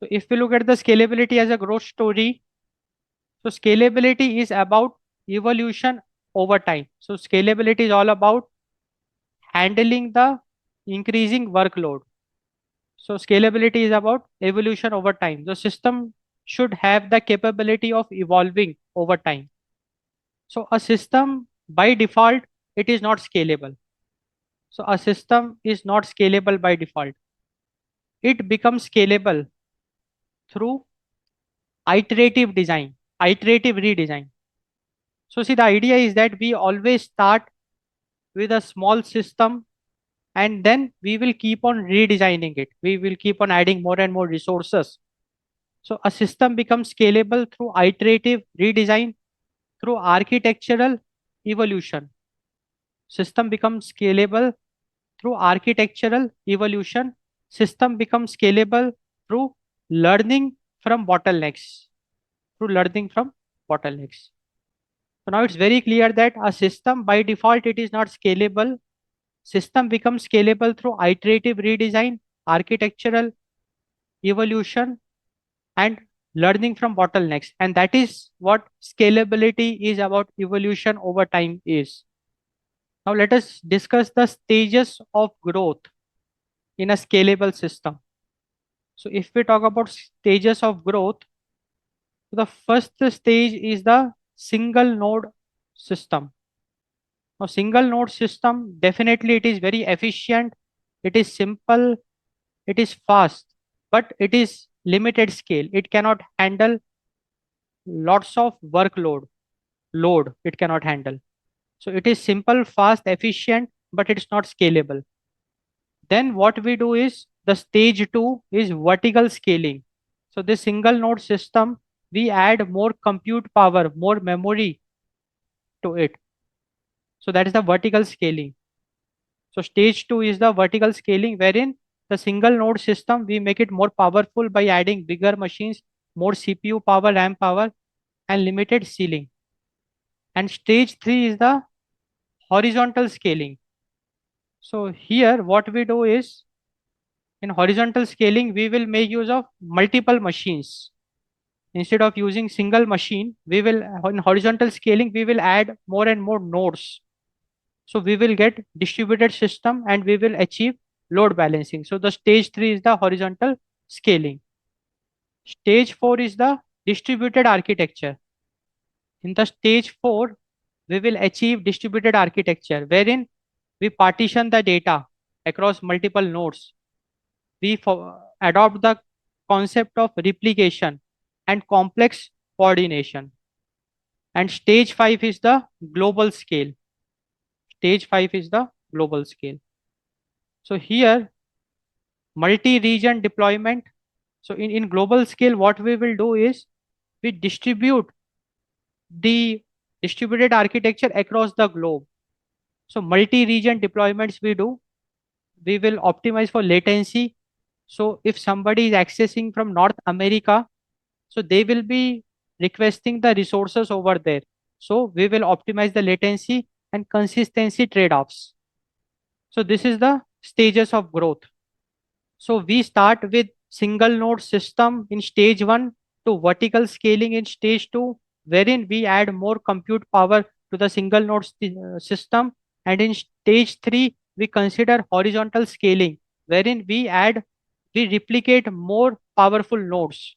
So if we look at the scalability as a growth story, so scalability is about evolution over time. So scalability is all about handling the increasing workload. So scalability is about evolution over time. The system should have the capability of evolving over time. So a system by default, it is not scalable. So a system is not scalable by default. It becomes scalable through iterative design, iterative redesign. So see, the idea is that we always start with a small system and then we will keep on redesigning it. We will keep on adding more and more resources. So a system becomes scalable through iterative redesign, through architectural evolution. System becomes scalable through architectural evolution. System becomes scalable through learning from bottlenecks. Through learning from bottlenecks. So now it's very clear that a system by default it is not scalable. System becomes scalable through iterative redesign, architectural evolution, and learning from bottlenecks. And that is what scalability is about, evolution over time is. Now let us discuss the stages of growth in a scalable system. So if we talk about stages of growth, the first stage is the single node system. Now single node system, definitely it is very efficient, it is simple, it is fast, but it is limited scale. It cannot handle lots of load it cannot handle. So it is simple, fast, efficient, but it's not scalable. Then what we do is the stage two is vertical scaling. So this single node system, we add more compute power, more memory to it. So that is the vertical scaling. So stage two is the vertical scaling, wherein the single node system, we make it more powerful by adding bigger machines, more CPU power, RAM power, and limited ceiling. And stage three is the horizontal scaling. So here what we do is, in horizontal scaling, we will make use of multiple machines. Instead of using single machine, we will, in horizontal scaling, we will add more and more nodes. So we will get distributed system and we will achieve load balancing. So the stage three is the horizontal scaling. Stage four is the distributed architecture. In the stage four, we will achieve distributed architecture, wherein we partition the data across multiple nodes. We adopt the concept of replication and complex coordination. And stage 5 is the global scale. Stage 5 is the global scale. So here, multi-region deployment. So in global scale, what we will do is we distribute the distributed architecture across the globe. So multi-region deployments we do. We will optimize for latency. So if somebody is accessing from North America, so they will be requesting the resources over there. So we will optimize the latency and consistency trade-offs. So this is the stages of growth. So we start with single node system in stage one to vertical scaling in stage two, wherein we add more compute power to the single node system. And in stage three, we consider horizontal scaling, wherein we replicate more powerful nodes.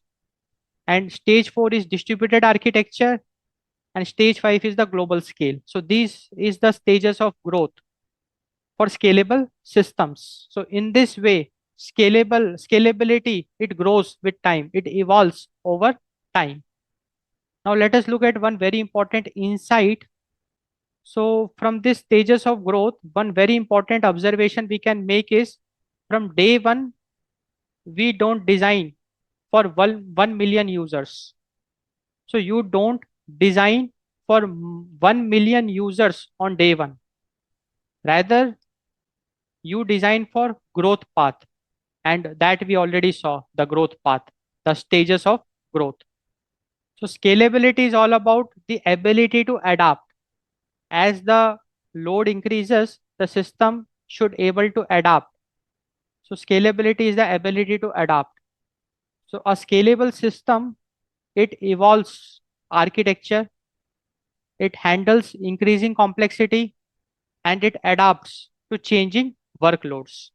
And stage four is distributed architecture, and stage five is the global scale. So these is the stages of growth for scalable systems. So in this way, scalability, it grows with time, it evolves over time. Now let us look at one very important insight. So from these stages of growth, one very important observation we can make is, from day one, we don't design for 1 million users. So you don't design for 1 million users on day one. Rather, you design for growth path. And that we already saw, the growth path, the stages of growth. So scalability is all about the ability to adapt. As the load increases, the system should able to adapt. So scalability is the ability to adapt. So a scalable system, it evolves architecture, it handles increasing complexity, and it adapts to changing workloads.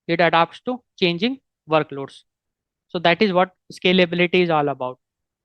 It adapts to changing workloads. So that is what scalability is all about.